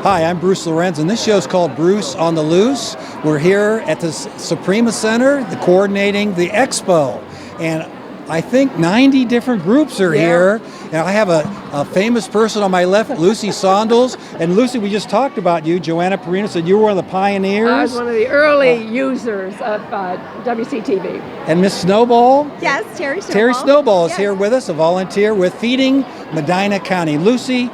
Hi, I'm Bruce Lorincz, and this show's called Bruce on the Loose. We're here at the Soprema Center, coordinating the Expo, and I think 90 different groups are here. And I have a famous person on my left, Lucy Sondels. And Lucy, we just talked about you. Joanna Perino said you were one of the pioneers. I was one of the early users of WCTV. And Miss Snowball? Yes, Terry Snowball. Terry Snowball is here with us, a volunteer with Feeding Medina County. Lucy,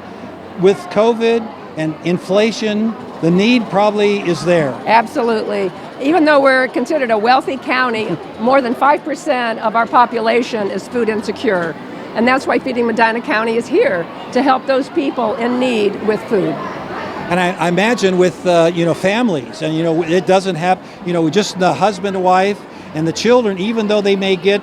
with COVID and inflation, the need probably is there. Absolutely. Even though we're considered a wealthy county, more than 5% of our population is food insecure. And that's why Feeding Medina County is here, to help those people in need with food. And I imagine with families, and it doesn't have just the husband and wife and the children, even though they may get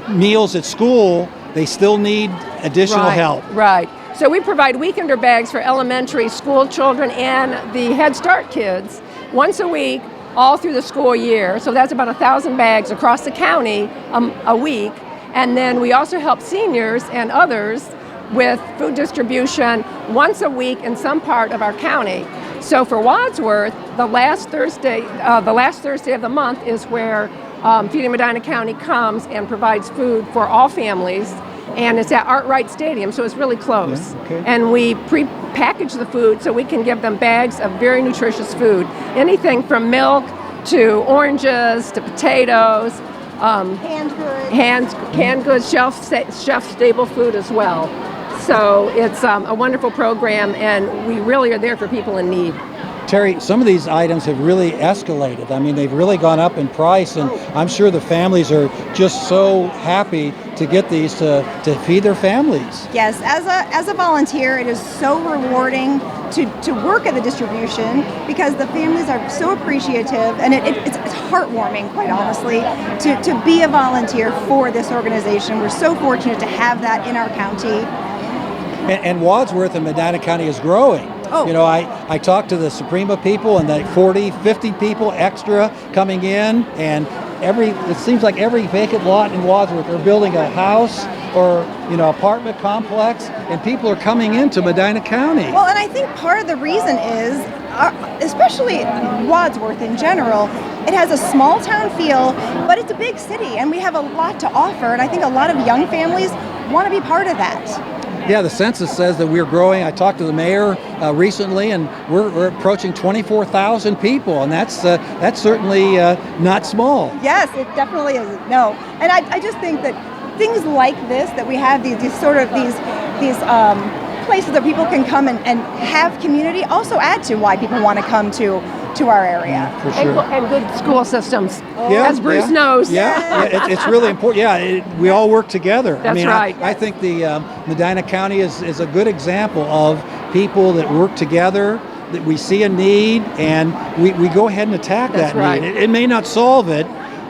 meals at school, they still need additional help. Right. So we provide weekender bags for elementary school children and the Head Start kids once a week, all through the school year. So that's about 1,000 bags across the county a week. And then we also help seniors and others with food distribution once a week in some part of our county. So for Wadsworth, the last Thursday of the month is where Feeding Medina County comes and provides food for all families. And it's at Arkwright Stadium, so it's really close. Yeah, okay. And we pre-package the food so we can give them bags of very nutritious food. Anything from milk to oranges to potatoes. Canned goods, shelf-stable food as well. So it's a wonderful program, and we really are there for people in need. Terry, some of these items have really escalated. I mean, they've really gone up in price, and I'm sure the families are just so happy to get these to feed their families. Yes, as a volunteer, it is so rewarding to work at the distribution because the families are so appreciative, and it's heartwarming, quite honestly, to be a volunteer for this organization. We're so fortunate to have that in our county. And Wadsworth and Medina County is growing. Oh. I talked to the Soprema people, and 40, 50 people extra coming in, and it seems like every vacant lot in Wadsworth are building a house or apartment complex, and people are coming into Medina County. Well, and I think part of the reason is, especially Wadsworth in general, it has a small town feel, but it's a big city, and we have a lot to offer, and I think a lot of young families want to be part of that. Yeah, the census says that we're growing. I talked to the mayor recently, and we're approaching 24,000 people, and that's certainly not small. Yes, it definitely is. No, and I just think that things like this, that we have these places that people can come and have community, also add to why people want to come to our area. Yeah, for sure. And good school systems, Yeah, as Bruce knows. Yeah, it's really important. Yeah, we all work together. That's right. I think the Medina County is a good example of people that work together, that we see a need, and we go ahead and attack That's that right. need. It may not solve it,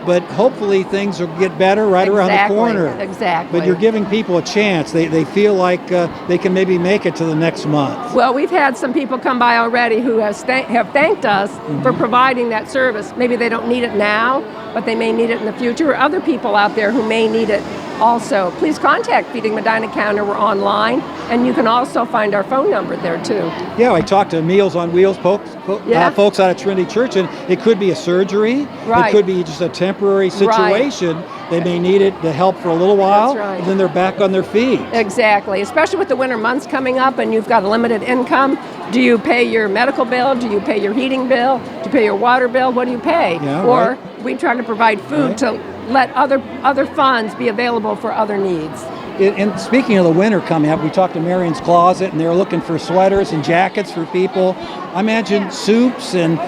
but hopefully things will get better around the corner. Exactly. But you're giving people a chance. They feel like they can maybe make it to the next month. Well, we've had some people come by already who have thanked us for providing that service. Maybe they don't need it now, but they may need it in the future, or other people out there who may need it also. Please contact Feeding Medina County. We're online, and you can also find our phone number there too. Yeah, I talked to Meals on Wheels folks out of Trinity Church, and it could be a surgery. Right. It could be just a temporary situation. Right. They may need it to help for a little while, That's right. and then they're back on their feet. Exactly, especially with the winter months coming up and you've got a limited income. Do you pay your medical bill? Do you pay your heating bill? Do you pay your water bill? What do you pay? Yeah, or right. we try to provide food to let other funds be available for other needs. And speaking of the winter coming up, we talked to Marion's Closet, and they're looking for sweaters and jackets for people. I imagine soups and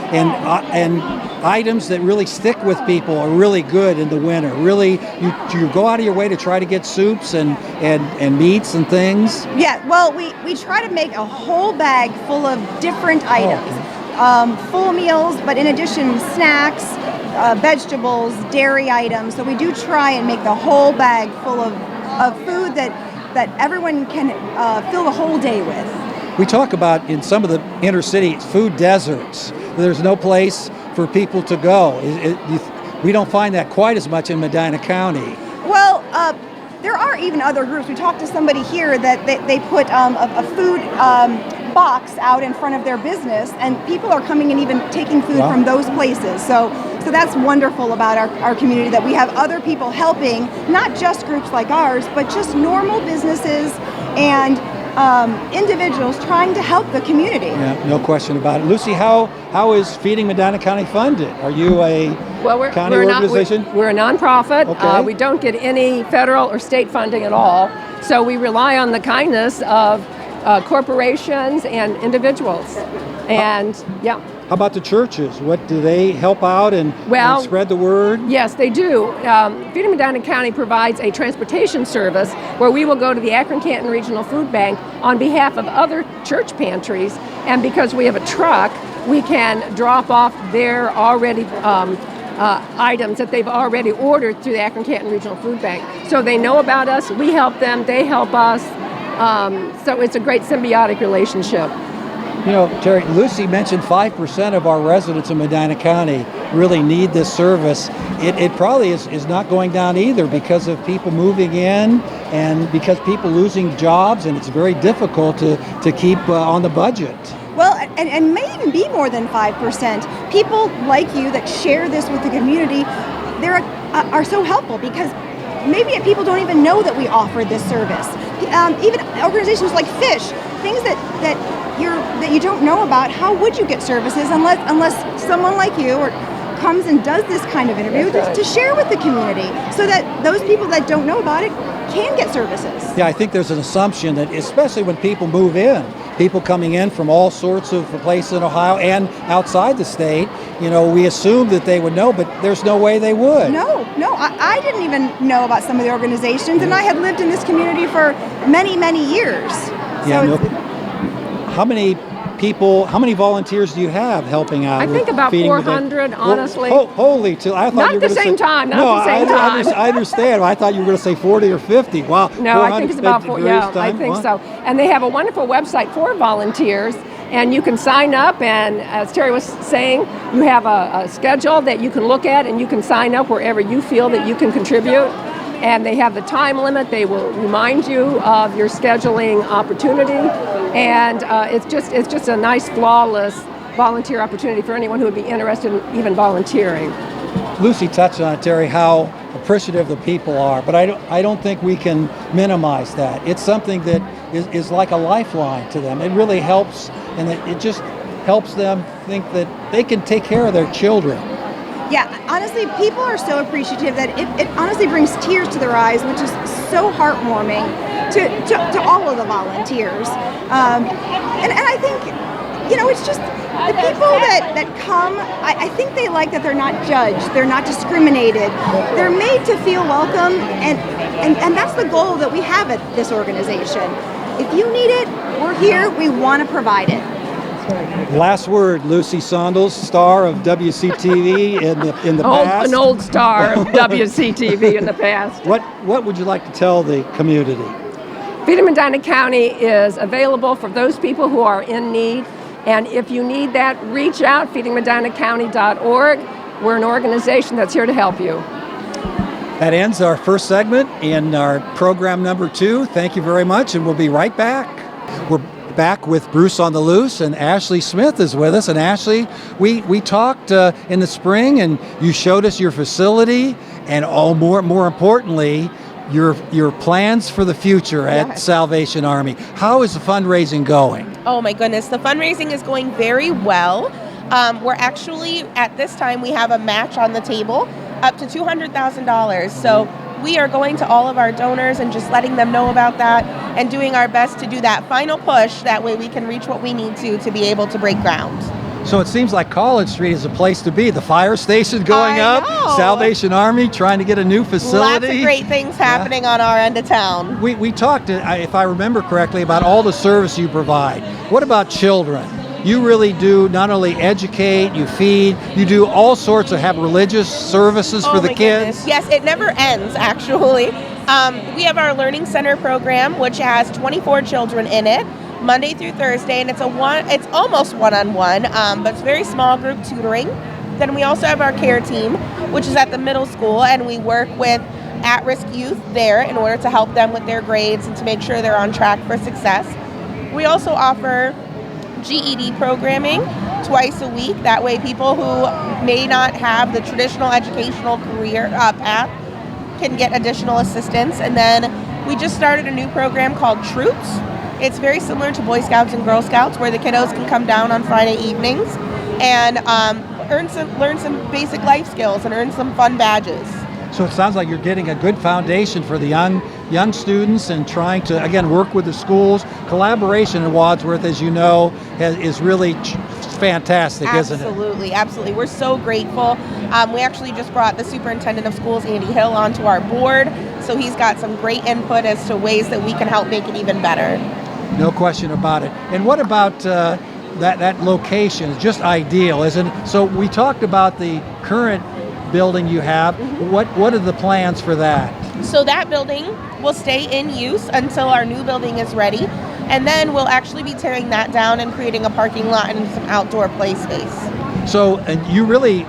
items that really stick with people are really good in the winter. Really, you go out of your way to try to get soups and meats and things. Yeah, well, we try to make a whole bag full of different items. Full meals, but in addition, snacks, vegetables, dairy items. So we do try and make the whole bag full of food that everyone can fill the whole day with. We talk about in some of the inner cities food deserts. There's no place for people to go. We don't find that quite as much in Medina County. Well, there are even other groups. We talked to somebody here that they put a food box out in front of their business, and people are coming and even taking food Wow. from those places. So that's wonderful about our community, that we have other people helping, not just groups like ours, but just normal businesses and individuals trying to help the community. Yeah, no question about it. Lucy, how is Feeding Medina County funded? Are you a county organization? We're a nonprofit. Okay. We don't get any federal or state funding at all. So we rely on the kindness of corporations and individuals. And yeah. How about the churches? What do they help out and spread the word? Yes, they do. Feeding Medina County provides a transportation service where we will go to the Akron-Canton Regional Food Bank on behalf of other church pantries, and because we have a truck, we can drop off their already items that they've already ordered through the Akron-Canton Regional Food Bank. So they know about us, we help them, they help us. So it's a great symbiotic relationship. You know, Terry, Lucy mentioned 5% of our residents in Medina County really need this service. It probably is not going down either because of people moving in and because people losing jobs, and it's very difficult to keep on the budget. Well, and may even be more than 5%. People like you that share this with the community, are so helpful because maybe people don't even know that we offer this service. Even organizations like Fish, things that you don't know about. How would you get services unless someone like you comes and does this kind of interview to share with the community, so that those people that don't know about it can get services? Yeah, I think there's an assumption that, especially when people move in, people coming in from all sorts of places in Ohio and outside the state, we assume that they would know, but there's no way they would. No, I didn't even know about some of the organizations, and I had lived in this community for many, many years. How many volunteers do you have helping out? I think about 400, honestly. Holy, I thought not you were at the same time. Not at the same time. I understand. I thought you were going to say 40 or 50. Wow. No, I think it's about 4. Yeah, I think so. And they have a wonderful website for volunteers, and you can sign up. And as Terry was saying, you have a schedule that you can look at, and you can sign up wherever you feel that you can contribute. And they have the time limit. They will remind you of your scheduling opportunity, and it's just a nice, flawless volunteer opportunity for anyone who would be interested in even volunteering. Lucy touched on it, Terry, how appreciative the people are, but I don't think we can minimize that. It's something that is like a lifeline to them. It really helps, and it just helps them think that they can take care of their children. Yeah, honestly, people are so appreciative that it honestly brings tears to their eyes, which is so heartwarming to all of the volunteers. And I think, it's just the people that come, I think they like that they're not judged, they're not discriminated, they're made to feel welcome, and that's the goal that we have at this organization. If you need it, we're here, we want to provide it. Last word, Lucy Sondels, star of WCTV in the past. An old star of WCTV in the past. What would you like to tell the community? Feeding Medina County is available for those people who are in need. And if you need that, reach out, feedingmedinacounty.org. We're an organization that's here to help you. That ends our first segment in our program number 2. Thank you very much, and we'll be right back. We're back with Bruce on the Loose, and Ashley Smith is with us. And Ashley, we talked in the spring, and you showed us your facility, and more importantly, your plans for the future at Salvation Army. How is the fundraising going? Oh my goodness, the fundraising is going very well. We're actually, at this time, we have a match on the table up to $200,000. So we are going to all of our donors and just letting them know about that and doing our best to do that final push. That way we can reach what we need to be able to break ground. So it seems like College Street is a place to be. The fire station going up, Salvation Army trying to get a new facility. Lots of great things happening on our end of town. We talked, if I remember correctly, about all the service you provide. What about children? You really do not only educate, you feed, you do all sorts of have religious services for the kids. Goodness. Yes, it never ends, actually. We have our Learning Center program, which has 24 children in it, Monday through Thursday, and it's almost one-on-one, but it's very small group tutoring. Then we also have our care team, which is at the middle school, and we work with at-risk youth there in order to help them with their grades and to make sure they're on track for success. We also offer GED programming twice a week. That way people who may not have the traditional educational career path can get additional assistance. And then we just started a new program called Troops. It's very similar to Boy Scouts and Girl Scouts, where the kiddos can come down on Friday evenings and learn some basic life skills and earn some fun badges. So it sounds like you're getting a good foundation for the young students and trying to, again, work with the schools. Collaboration in Wadsworth, as you know, is really fantastic, isn't it? Absolutely, absolutely. We're so grateful. We actually just brought the superintendent of schools, Andy Hill, onto our board, so he's got some great input as to ways that we can help make it even better. No question about it. And what about that location? It's just ideal, isn't it? So we talked about the current building you have. Mm-hmm. What are the plans for that? So that building will stay in use until our new building is ready, and then we'll actually be tearing that down and creating a parking lot and some outdoor play space. So, and you really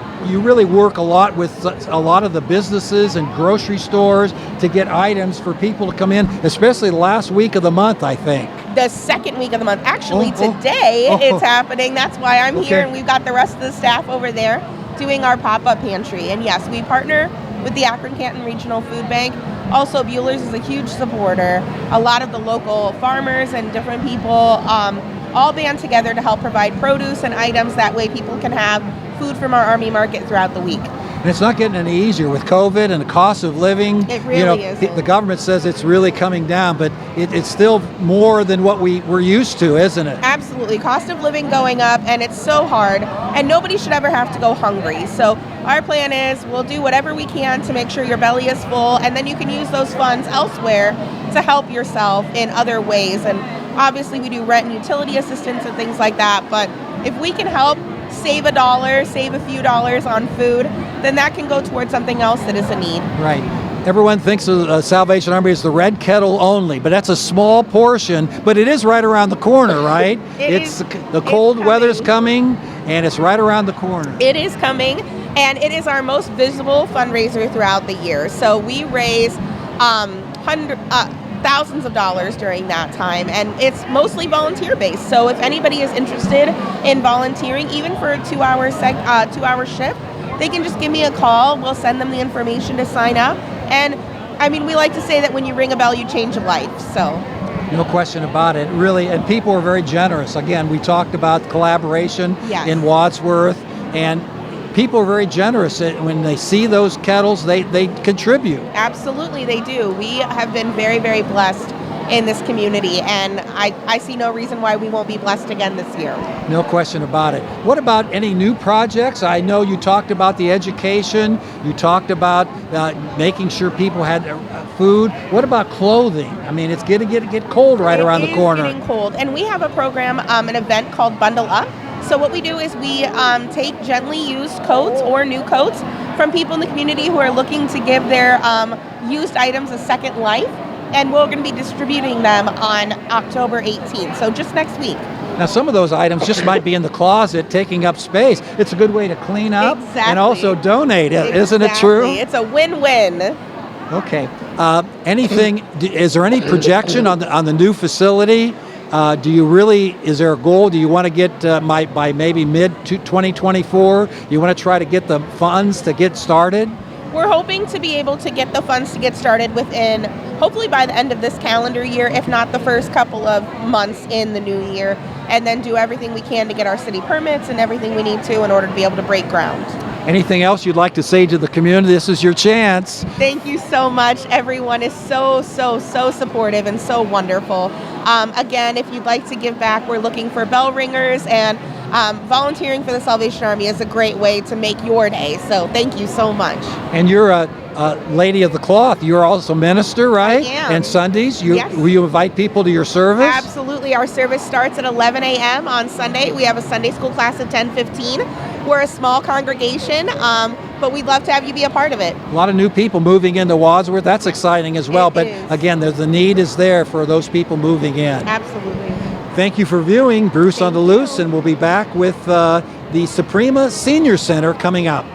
work a lot with a lot of the businesses and grocery stores to get items for people to come in, especially the last week of the month, I think. The second week of the month. Actually, today it's happening. That's why I'm here, and we've got the rest of the staff over there doing our pop-up pantry. And yes, we partner with the Akron-Canton Regional Food Bank. Also, Bueller's is a huge supporter. A lot of the local farmers and different people all band together to help provide produce and items. That way people can have food from our Army Market throughout the week. And it's not getting any easier with COVID and the cost of living. It really isn't. The government says it's really coming down, but it's still more than what we're used to, isn't it? Absolutely. Cost of living going up, and it's so hard, and nobody should ever have to go hungry. So our plan is we'll do whatever we can to make sure your belly is full, and then you can use those funds elsewhere to help yourself in other ways. And obviously we do rent and utility assistance and things like that, but if we can help save a few dollars on food, then that can go towards something else that is a need. Right. Everyone thinks of Salvation Army as the red kettle only, but that's a small portion, but it is right around the corner, right? The cold weather's coming, and it's right around the corner. It is coming, and it is our most visible fundraiser throughout the year. So we raise thousands of dollars during that time, and it's mostly volunteer based. So if anybody is interested in volunteering, even for a 2-hour shift, they can just give me a call. We'll send them the information to sign up. And I mean, we like to say that when you ring a bell, you change a life. So no question about it, really. And people are very generous. Again, we talked about collaboration in Wadsworth, and people are very generous. When they see those kettles, they contribute. Absolutely, they do. We have been very, very blessed in this community, and I see no reason why we won't be blessed again this year. No question about it. What about any new projects? I know you talked about the education. You talked about making sure people had food. What about clothing? I mean, it's going to get cold right around the corner. It is getting cold, and we have a program, an event called Bundle Up. So what we do is we take gently used coats or new coats from people in the community who are looking to give their used items a second life, and we're going to be distributing them on October 18th, so just next week. Now, some of those items just might be in the closet taking up space. It's a good way to clean up and also donate, isn't it true? It's a win-win. Okay. Is there any projection on the new facility? Is there a goal? Do you want to get by maybe mid-2024? You want to try to get the funds to get started? We're hoping to be able to get the funds to get started within, hopefully by the end of this calendar year, if not the first couple of months in the new year, and then do everything we can to get our city permits and everything we need to in order to be able to break ground. Anything else you'd like to say to the community? This is your chance. Thank you so much. Everyone is so supportive and so wonderful. Again, if you'd like to give back, we're looking for bell ringers, and volunteering for the Salvation Army is a great way to make your day. So thank you so much. And you're a lady of the cloth. You're also a minister, right? I am. And Sundays, Yes. Will you invite people to your service? Absolutely. Our service starts at 11 a.m. on Sunday. We have a Sunday school class at 10:15. We're a small congregation, but we'd love to have you be a part of it. A lot of new people moving into Wadsworth. That's exciting as well. But again, the need is there for those people moving in. Absolutely. Thank you for viewing Bruce on the Loose, and we'll be back with the Soprema Senior Center coming up.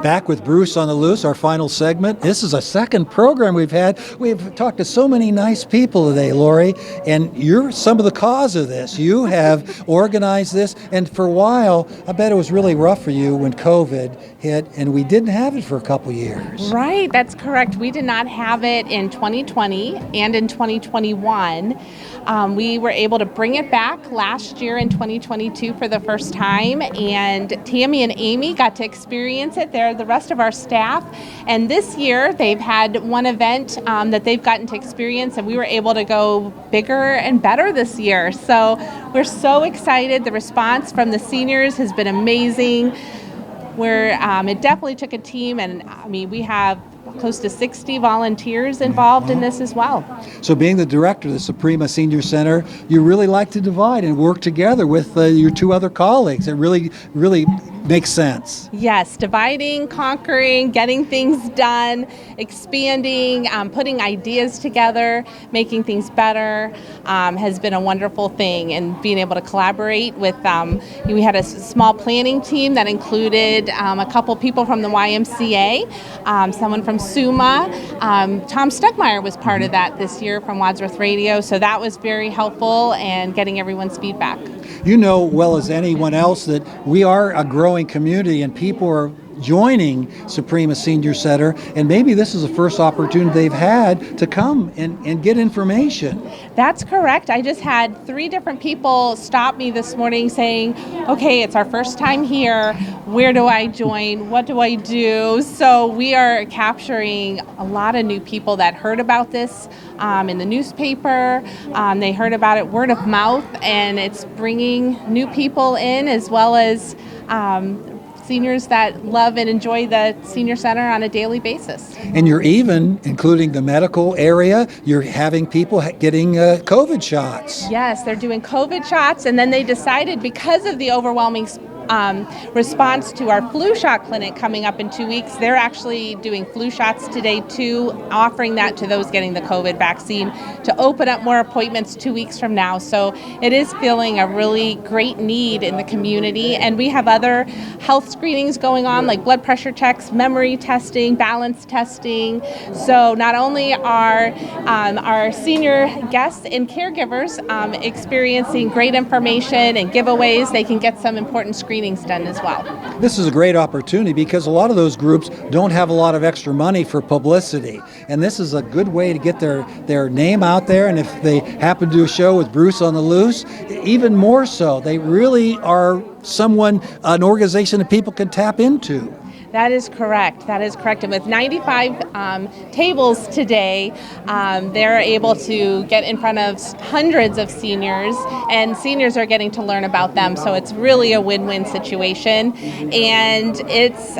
Back with Bruce on the Loose, our final segment. This is a second program we've had. We've talked to so many nice people today, Lori, and you're some of the cause of this. You have organized this, and for a while, I bet it was really rough for you when COVID hit, and we didn't have it for a couple years. Right, that's correct. We did not have it in 2020 and in 2021. We were able to bring it back last year in 2022 for the first time, and Tammy and Amy got to experience it. They're the rest of our staff, and this year they've had one event that they've gotten to experience, and we were able to go bigger and better this year. So we're so excited. The response from the seniors has been amazing. It definitely took a team, and I mean, we have close to 60 volunteers involved in this as well. So being the director of the Soprema Senior Center, you really like to divide and work together with your two other colleagues. It really makes sense. Yes, dividing, conquering, getting things done, expanding, putting ideas together, making things better has been a wonderful thing, and being able to collaborate with, we had a small planning team that included a couple people from the YMCA, someone from SUMA. Tom Stegmeyer was part of that this year from Wadsworth Radio, so that was very helpful and getting everyone's feedback. You know well as anyone else that we are a growing community and people are joining Soprema Senior Center, and maybe this is the first opportunity they've had to come and get information. That's correct. I just had 3 different people stop me this morning saying, okay, it's our first time here. Where do I join? What do I do? So we are capturing a lot of new people that heard about this in the newspaper. They heard about it word of mouth, and it's bringing new people in as well as seniors that love and enjoy the senior center on a daily basis. And you're even including the medical area. You're having people getting COVID shots. Yes, they're doing COVID shots, and then they decided, because of the overwhelming response to our flu shot clinic coming up in 2 weeks, they're actually doing flu shots today too, offering that to those getting the COVID vaccine to open up more appointments 2 weeks from now. So it is filling a really great need in the community, and we have other health screenings going on, like blood pressure checks, memory testing, balance testing. So not only are our senior guests and caregivers experiencing great information and giveaways, they can get some important screenings done as well. This is a great opportunity because a lot of those groups don't have a lot of extra money for publicity, and this is a good way to get their name out there. And if they happen to do a show with Bruce on the Loose, even more so. They really are an organization that people can tap into. That is correct. That is correct. And with 95 tables today, they're able to get in front of hundreds of seniors, and seniors are getting to learn about them. So it's really a win-win situation. And it's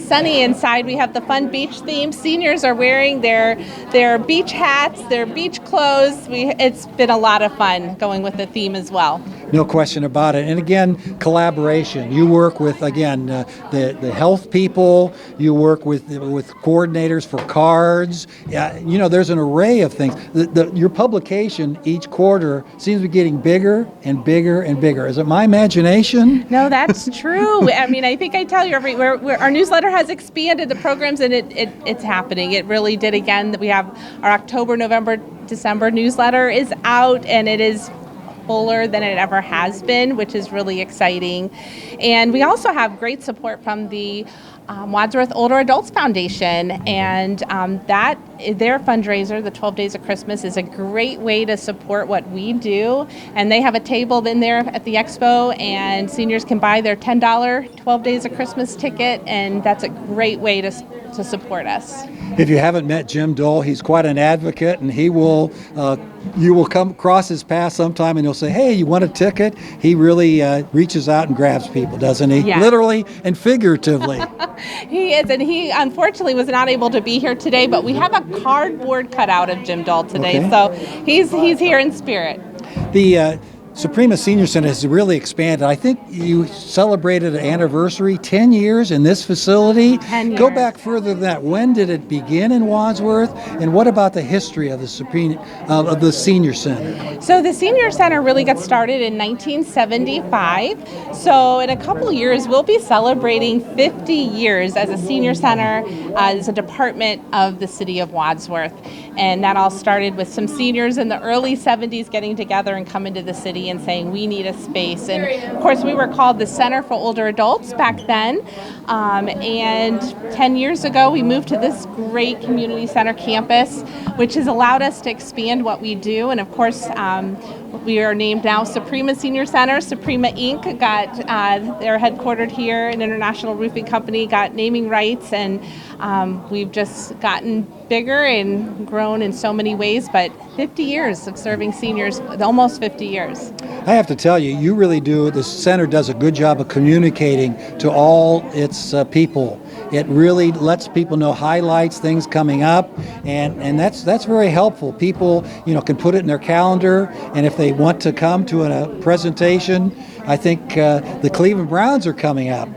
sunny inside. We have the fun beach theme. Seniors are wearing their beach hats, their beach clothes. It's been a lot of fun going with the theme as well. No question about it. And again, collaboration. You work with, again, the health people. You work with coordinators for cards. There's an array of things. Your publication each quarter seems to be getting bigger and bigger and bigger. Is it my imagination? No, that's true. I mean, I think I tell you, our newsletter has expanded the programs, and it's happening. It really did again. We have our October, November, December newsletter is out, and it is fuller than it ever has been, which is really exciting. And we also have great support from the Wadsworth Older Adults Foundation, and their fundraiser, the 12 Days of Christmas, is a great way to support what we do. And they have a table in there at the Expo, and seniors can buy their $10 12 Days of Christmas ticket, and that's a great way to support us. If you haven't met Jim Dole, he's quite an advocate, and you will come across his path sometime, and he'll say, "Hey, you want a ticket?" He really reaches out and grabs people, doesn't he? Yeah. Literally and figuratively. He is, and he unfortunately was not able to be here today, but we have a cardboard cutout of Jim Dole today, Okay. so he's here in spirit. Soprema Senior Center has really expanded. I think you celebrated an anniversary, 10 years in this facility. 10 years. Go back further than that. When did it begin in Wadsworth? And what about the history of the Senior Center? So the Senior Center really got started in 1975. So in a couple years, we'll be celebrating 50 years as a senior center, as a department of the City of Wadsworth. And that all started with some seniors in the early 70s getting together and coming to the city and saying, we need a space. And of course, we were called the Center for Older Adults back then. And 10 years ago, we moved to this great community center campus, which has allowed us to expand what we do. And of course, we are named now Soprema Senior Center. Soprema Inc. got, they're headquartered here, an international roofing company, got naming rights, and we've just gotten bigger and grown in so many ways, but 50 years of serving seniors, almost 50 years. I have to tell you, you really do. The center does a good job of communicating to all its people. It really lets people know highlights, things coming up, and that's very helpful. People, can put it in their calendar, and if they want to come to a presentation, I think the Cleveland Browns are coming up.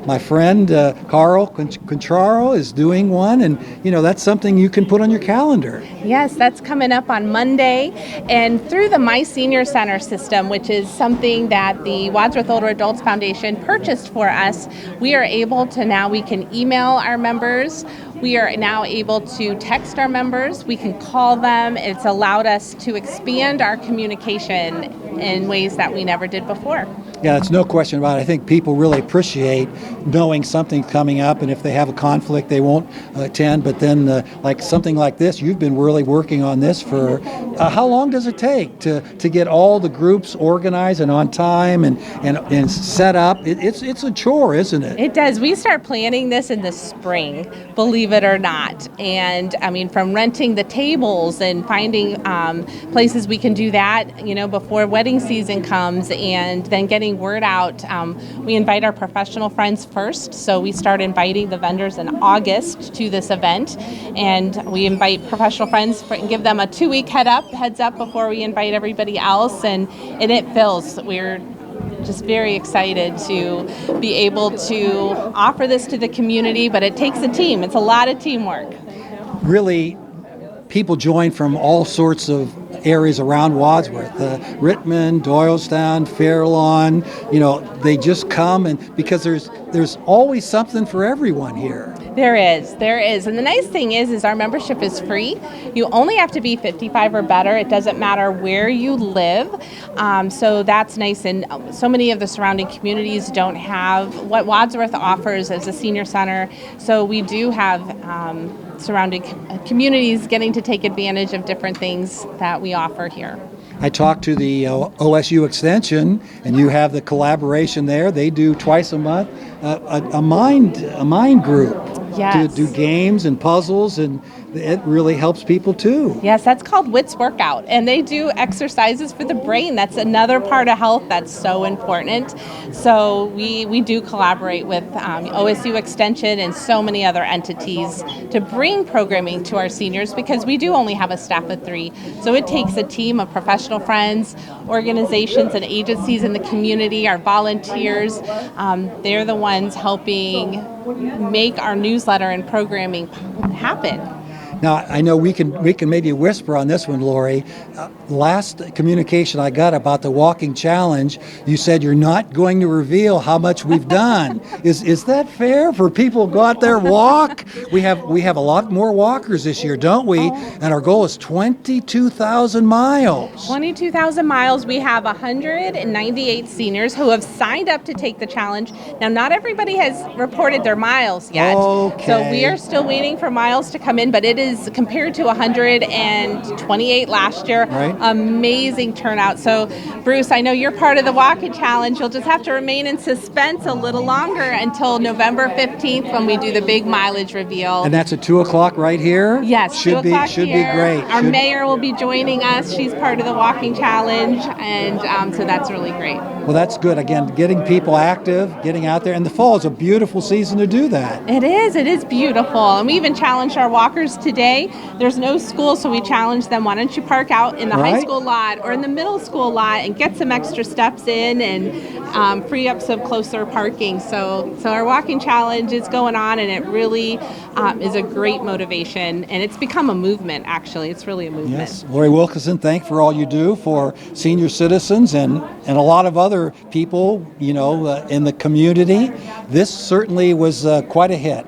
My friend Carl Contraro is doing one, and that's something you can put on your calendar. Yes, that's coming up on Monday. And through the My Senior Center system, which is something that the Wadsworth Older Adults Foundation purchased for us, we are able to now, we can email our members. We are now able to text our members. We can call them. It's allowed us to expand our communication in ways that we never did before. Yeah, it's no question about it. I think people really appreciate knowing something's coming up, and if they have a conflict, they won't attend. But then, like something like this, you've been really working on this for how long does it take to get all the groups organized and on time and set up? It's a chore, isn't it? It does. We start planning this in the spring, believe it or not. And I mean, from renting the tables and finding places we can do that, before wedding season comes, and then getting word out. We invite our professional friends first, so we start inviting the vendors in August to this event, and we invite professional friends and give them a 2-week heads up before we invite everybody else, and it fills. We're just very excited to be able to offer this to the community, but it takes a team. It's a lot of teamwork. Really, people join from all sorts of areas around Wadsworth, Rittman, Doylestown, Fairlawn, they just come, and because there's always something for everyone here. There is. And the nice thing is our membership is free. You only have to be 55 or better. It doesn't matter where you live. So that's nice. And so many of the surrounding communities don't have what Wadsworth offers as a senior center. So we do have surrounding communities getting to take advantage of different things that we offer here. I talked to the OSU Extension, and you have the collaboration there. They do twice a month a mind group. Yes. To do games and puzzles, and it really helps people too. Yes, that's called Wits Workout, and they do exercises for the brain. That's another part of health that's so important. So we do collaborate with OSU Extension and so many other entities to bring programming to our seniors, because we do only have a staff of 3. So it takes a team of professional friends, organizations and agencies in the community, our volunteers. They're the ones helping make our newsletter and programming happen. Now, I know we can maybe whisper on this one, Lori. Last communication I got about the walking challenge, you said you're not going to reveal how much we've done. Is that fair for people to go out there walk? We have a lot more walkers this year, don't we? And our goal is 22,000 miles. 22,000 miles. We have 198 seniors who have signed up to take the challenge. Now, not everybody has reported their miles yet. Okay. So we are still waiting for miles to come in, but it is compared to 128 last year. Right. Amazing turnout. So, Bruce, I know you're part of the walking challenge. You'll just have to remain in suspense a little longer until November 15th when we do the big mileage reveal. And that's at 2:00 right here? Yes, should be great. Our mayor will be joining us. She's part of the walking challenge, and so that's really great. Well, that's good. Again, getting people active, getting out there, and the fall is a beautiful season to do that. It is beautiful. And we even challenged our walkers today day. There's no school, so we challenge them, why don't you park out in the high Right. school lot or in the middle school lot and get some extra steps in and free up some closer parking. So our walking challenge is going on, and it really is a great motivation, and it's become a movement, actually. It's really a movement. Yes, Lori Wilkinson, thank for all you do for senior citizens and a lot of other people, in the community. This certainly was quite a hit,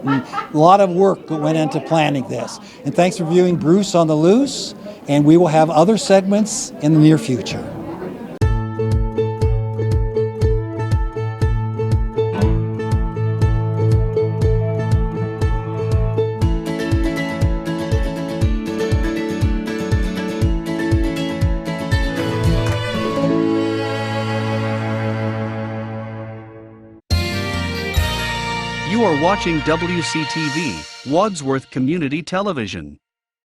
and a lot of work went into planning this. And thanks for viewing Bruce on the Loose, and we will have other segments in the near future. You are watching WCTV, Wadsworth Community Television.